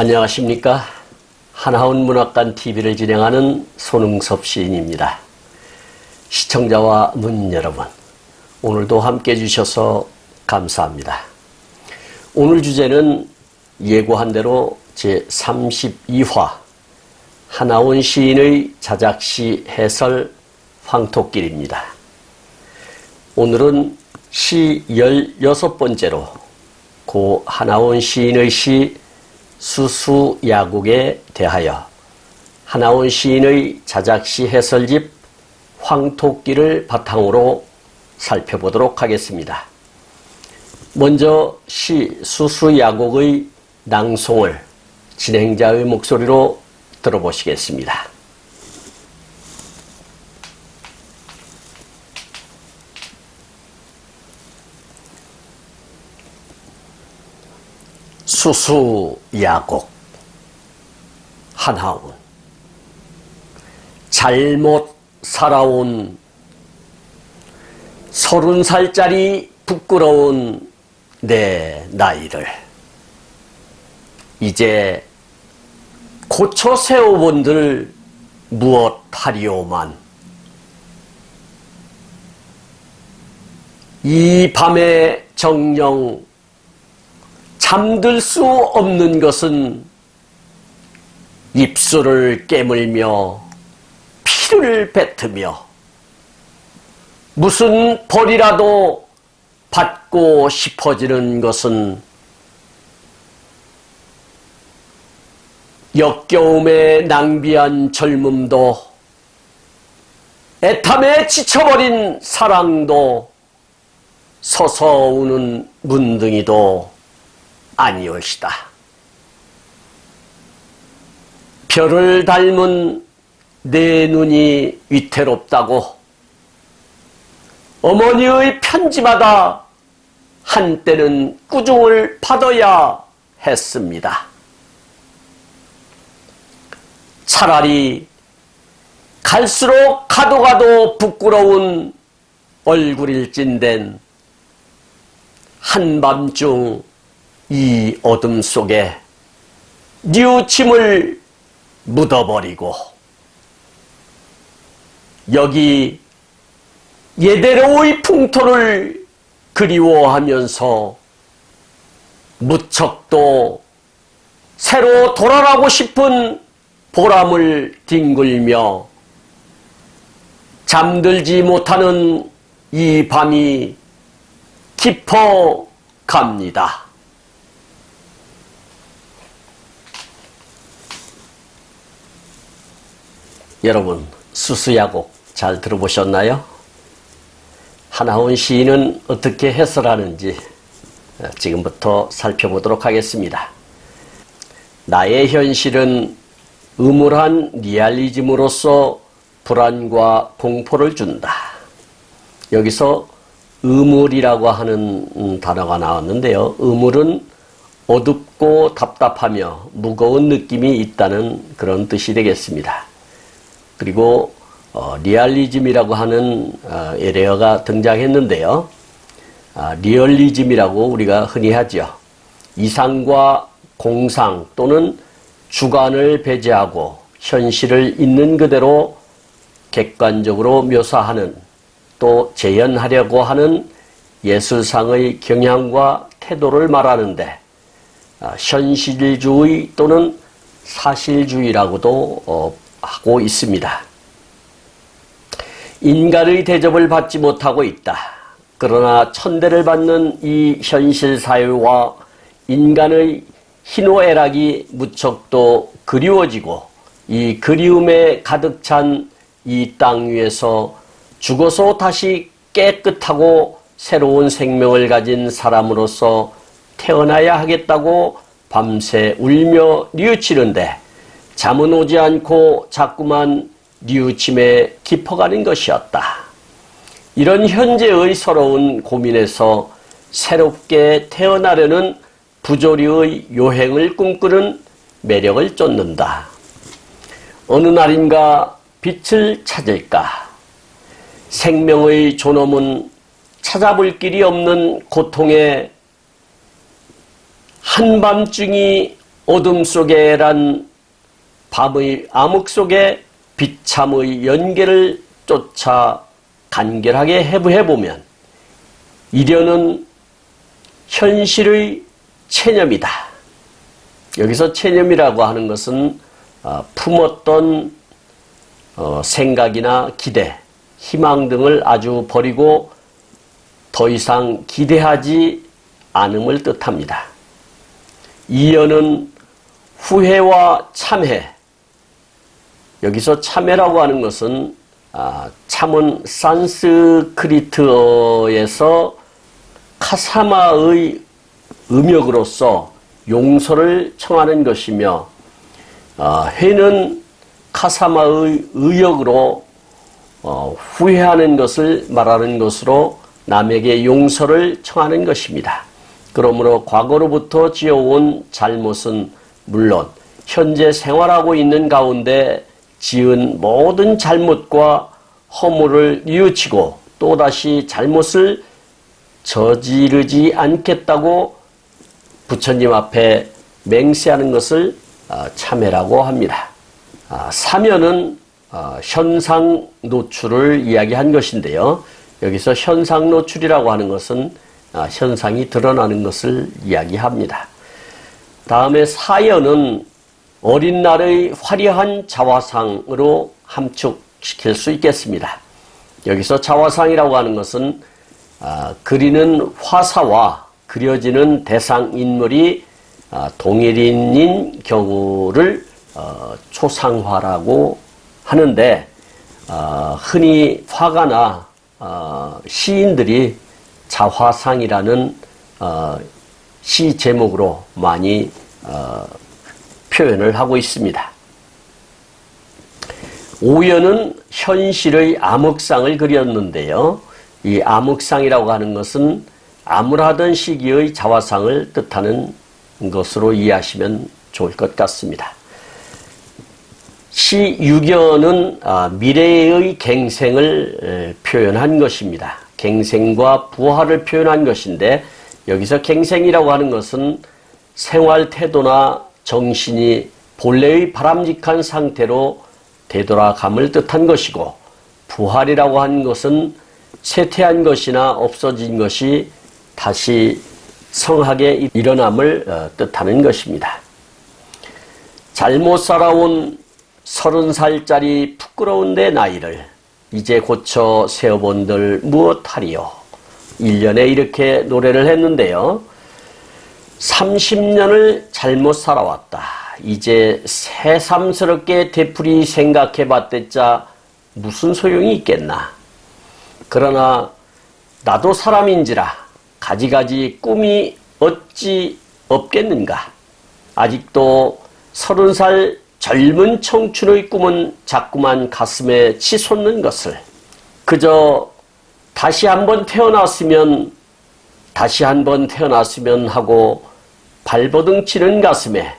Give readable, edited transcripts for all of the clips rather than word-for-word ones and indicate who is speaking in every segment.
Speaker 1: 안녕하십니까. 하나원 문학관 TV를 진행하는 손흥섭 시인입니다. 시청자와 문인 여러분, 오늘도 함께 해주셔서 감사합니다. 오늘 주제는 예고한 대로 제32화 하나원 시인의 자작시 해설 황토길입니다. 오늘은 시 16번째로 고 하나원 시인의 시 수수야곡에 대하여 하나원 시인의 자작시 해설집 황토길을 바탕으로 살펴보도록 하겠습니다. 먼저 시 수수야곡의 낭송을 진행자의 목소리로 들어보시겠습니다. 수수야곡. 하나원. 잘못 살아온 30살짜리 부끄러운 내 나이를 이제 고쳐 세워본들 무엇하리오만. 이 밤의 정령 잠들 수 없는 것은 입술을 깨물며 피를 뱉으며 무슨 벌이라도 받고 싶어지는 것은 역겨움에 낭비한 젊음도 애탐에 지쳐버린 사랑도 서서 우는 문둥이도 아니올시다. 별을 닮은 내 눈이 위태롭다고 어머니의 편지마다 한때는 꾸중을 받아야 했습니다. 차라리 갈수록 가도 부끄러운 얼굴일진된 한밤중 이 어둠 속에 뉘우침을 묻어버리고 여기 예대로의 풍토를 그리워하면서 무척도 새로 돌아가고 싶은 보람을 뒹굴며 잠들지 못하는 이 밤이 깊어 갑니다. 여러분, 수수야곡 잘 들어보셨나요? 하나원 시인은 어떻게 해설하는지 지금부터 살펴보도록 하겠습니다. 나의 현실은 음울한 리얼리즘으로서 불안과 공포를 준다. 여기서 음울이라고 하는 단어가 나왔는데요. 음울은 어둡고 답답하며 무거운 느낌이 있다는 그런 뜻이 되겠습니다. 그리고 리얼리즘이라고 하는 에레어가 등장했는데요. 리얼리즘이라고 우리가 흔히 하죠. 이상과 공상 또는 주관을 배제하고 현실을 있는 그대로 객관적으로 묘사하는 또 재현하려고 하는 예술상의 경향과 태도를 말하는데 현실주의 또는 사실주의라고도 하고 있습니다. 인간의 대접을 받지 못하고 있다. 그러나 천대를 받는 이 현실 사회와 인간의 희노애락이 무척도 그리워지고 이 그리움에 가득 찬 이 땅 위에서 죽어서 다시 깨끗하고 새로운 생명을 가진 사람으로서 태어나야 하겠다고 밤새 울며 뉘우치는데 잠은 오지 않고 자꾸만 뉘우침에 깊어가는 것이었다. 이런 현재의 서러운 고민에서 새롭게 태어나려는 부조리의 요행을 꿈꾸는 매력을 쫓는다. 어느 날인가 빛을 찾을까? 생명의 존엄은 찾아볼 길이 없는 고통에 한밤중이 어둠 속에란 밤의 암흑 속에 비참의 연계를 쫓아 간결하게 해부해보면 이려는 현실의 체념이다. 여기서 체념이라고 하는 것은 품었던 생각이나 기대, 희망 등을 아주 버리고 더 이상 기대하지 않음을 뜻합니다. 이어는 후회와 참회. 여기서 참회라고 하는 것은 참은 산스크리트어에서 카사마의 음역으로서 용서를 청하는 것이며 회는 카사마의 의역으로 후회하는 것을 말하는 것으로 남에게 용서를 청하는 것입니다. 그러므로 과거로부터 지어온 잘못은 물론 현재 생활하고 있는 가운데 지은 모든 잘못과 허물을 뉘우치고 또다시 잘못을 저지르지 않겠다고 부처님 앞에 맹세하는 것을 참회라고 합니다. 사면은 현상 노출을 이야기한 것인데요. 여기서 현상 노출이라고 하는 것은 현상이 드러나는 것을 이야기합니다. 다음에 사연은 어린 날의 화려한 자화상으로 함축시킬 수 있겠습니다. 여기서 자화상이라고 하는 것은 그리는 화사와 그려지는 대상 인물이 동일인인 경우를 초상화라고 하는데 흔히 화가나 시인들이 자화상이라는 시 제목으로 많이 표현을 하고 있습니다. 오연은 현실의 암흑상을 그렸는데요. 이 암흑상이라고 하는 것은 암울하던 시기의 자화상을 뜻하는 것으로 이해하시면 좋을 것 같습니다. 시 유견은 미래의 갱생을 표현한 것입니다. 갱생과 부활을 표현한 것인데 여기서 갱생이라고 하는 것은 생활 태도나 정신이 본래의 바람직한 상태로 되돌아감을 뜻한 것이고 부활이라고 하는 것은 쇠퇴한 것이나 없어진 것이 다시 성하게 일어남을 뜻하는 것입니다. 잘못 살아온 30살짜리 부끄러운 내 나이를 이제 고쳐 세어본들 무엇하리요. 1년에 이렇게 노래를 했는데요. 30년을 잘못 살아왔다. 이제 새삼스럽게 되풀이 생각해봤댔자 무슨 소용이 있겠나. 그러나 나도 사람인지라 가지가지 꿈이 어찌 없겠는가. 아직도 30살 젊은 청춘의 꿈은 자꾸만 가슴에 치솟는 것을 그저 다시 한번 태어났으면 하고 발버둥 치는 가슴에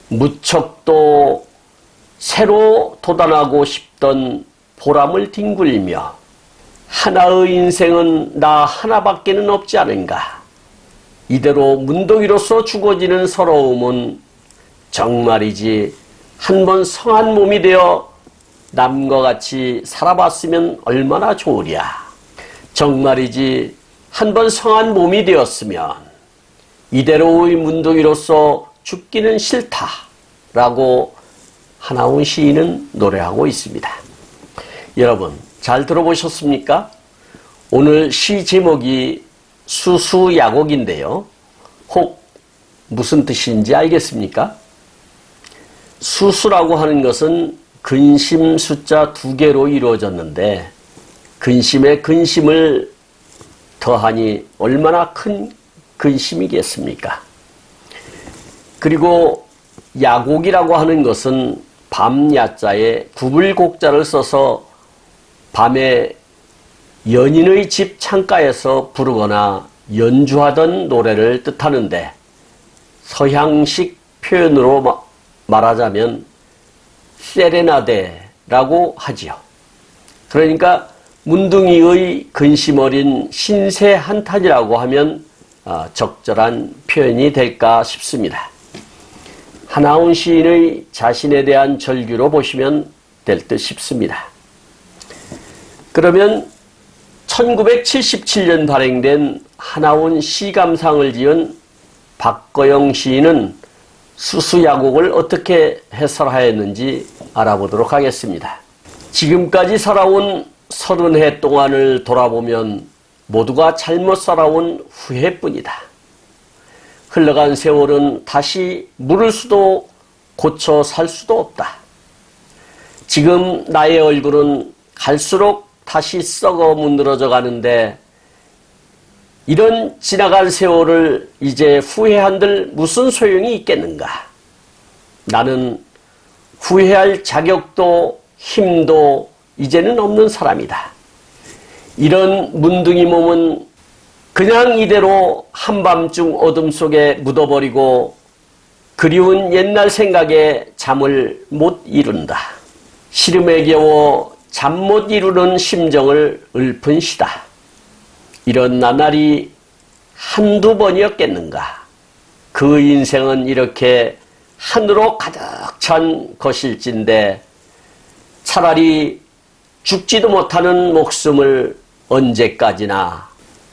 Speaker 1: 무척도 새로 도단하고 싶던 보람을 뒹굴며 하나의 인생은 나 하나밖에는 없지 않은가. 이대로 문둥이로서 죽어지는 서러움은 정말이지 한번 성한 몸이 되어 남과 같이 살아봤으면 얼마나 좋으랴. 정말이지 한번 성한 몸이 되었으면 이대로의 문둥이로서 죽기는 싫다라고 하나운 시인은 노래하고 있습니다. 여러분 잘 들어보셨습니까? 오늘 시 제목이 수수야곡인데요. 혹 무슨 뜻인지 알겠습니까? 수수라고 하는 것은 근심 숫자 2개로 이루어졌는데 근심에 근심을 더하니 얼마나 큰 근심이겠습니까? 그리고 야곡이라고 하는 것은 밤야자에 구불곡자를 써서 밤에 연인의 집 창가에서 부르거나 연주하던 노래를 뜻하는데 서양식 표현으로 말하자면 세레나데라고 하지요. 그러니까 문둥이의 근심 어린 신세 한탄이라고 하면 적절한 표현이 될까 싶습니다. 하나훈 시인의 자신에 대한 절규로 보시면 될 듯 싶습니다. 그러면 1977년 발행된 하나훈 시감상을 지은 박거영 시인은 수수야곡을 어떻게 해설하였는지 알아보도록 하겠습니다. 지금까지 살아온 30해 동안을 돌아보면 모두가 잘못 살아온 후회뿐이다. 흘러간 세월은 다시 물을 수도 고쳐 살 수도 없다. 지금 나의 얼굴은 갈수록 다시 썩어 문드러져 가는데 이런 지나간 세월을 이제 후회한들 무슨 소용이 있겠는가? 나는 후회할 자격도 힘도 이제는 없는 사람이다. 이런 문둥이 몸은 그냥 이대로 한밤중 어둠 속에 묻어버리고 그리운 옛날 생각에 잠을 못 이룬다. 시름에 겨워 잠 못 이루는 심정을 읊은 시다. 이런 나날이 한두 번이었겠는가. 그 인생은 이렇게 한으로 가득 찬 것일진데 차라리 죽지도 못하는 목숨을 언제까지나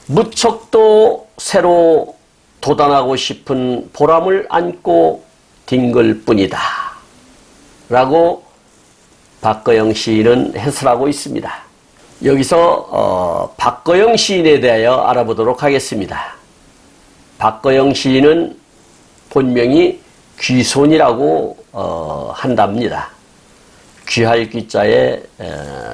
Speaker 1: 무척도 새로 도단하고 싶은 보람을 안고 뒹굴 뿐이다. 라고 박거영 시인은 해설하고 있습니다. 여기서 박거영 시인에 대하여 알아보도록 하겠습니다. 박거영 시인은 본명이 귀손이라고 한답니다. 귀할 귀자에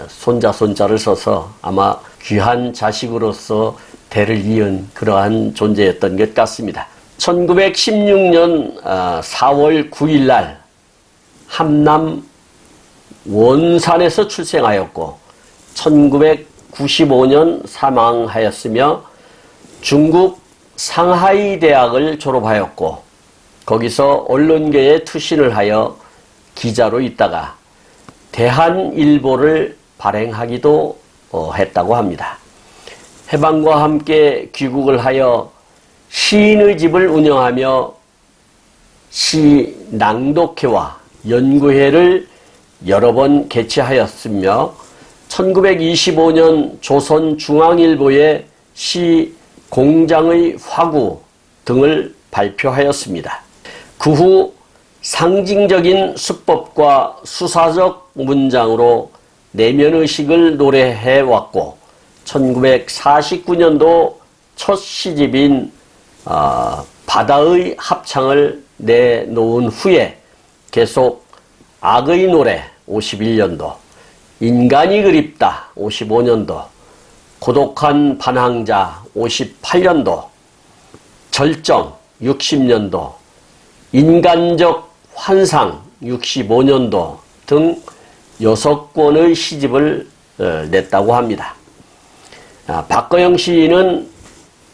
Speaker 1: 손자를 써서 아마 귀한 자식으로서 대를 이은 그러한 존재였던 것 같습니다. 1916년 4월 9일 날 함남 원산에서 출생하였고 1995년 사망하였으며 중국 상하이 대학을 졸업하였고 거기서 언론계에 투신을 하여 기자로 있다가 대한일보를 발행하기도 했다고 합니다. 해방과 함께 귀국을 하여 시인의 집을 운영하며 시 낭독회와 연구회를 여러 번 개최하였으며 1925년 조선중앙일보에 시 공장의 화구 등을 발표하였습니다. 그 후 상징적인 수법과 수사적 문장으로 내면의식을 노래해왔고 1949년도 첫 시집인 바다의 합창을 내놓은 후에 계속 악의 노래 51년도, 인간이 그립다 55년도, 고독한 반항자 58년도, 절정 60년도, 인간적 환상 65년도 등 6권의 시집을 냈다고 합니다. 박거영 시인은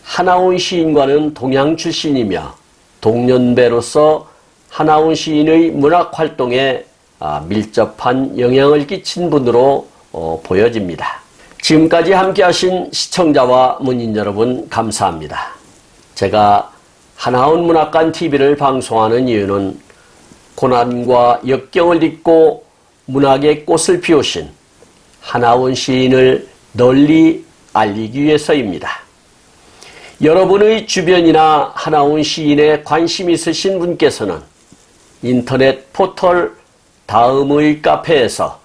Speaker 1: 하나훈 시인과는 동양 출신이며 동년배로서 하나훈 시인의 문학활동에 밀접한 영향을 끼친 분으로 보여집니다. 지금까지 함께하신 시청자와 문인 여러분 감사합니다. 제가 하나훈 문학관 TV를 방송하는 이유는 고난과 역경을 딛고 문학의 꽃을 피우신 하나훈 시인을 널리 알리기 위해서입니다. 여러분의 주변이나 하나훈 시인에 관심 있으신 분께서는 인터넷 포털 다음의 카페에서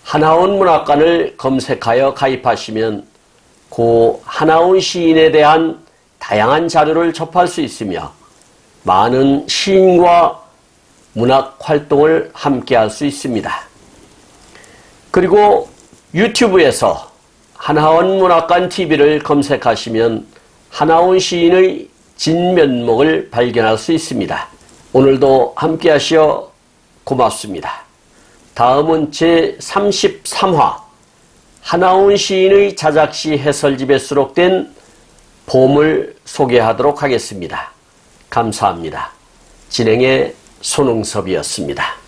Speaker 1: 하나훈 문학관을 검색하여 가입하시면 고 하나훈 시인에 대한 다양한 자료를 접할 수 있으며 많은 시인과 문학 활동을 함께 할 수 있습니다. 그리고 유튜브에서 하나훈 문학관 TV를 검색하시면 하나훈 시인의 진면목을 발견할 수 있습니다. 오늘도 함께 하시어 고맙습니다. 다음은 제33화 하나훈 시인의 자작시 해설집에 수록된 봄을 소개하도록 하겠습니다. 감사합니다. 진행의 손흥섭이었습니다.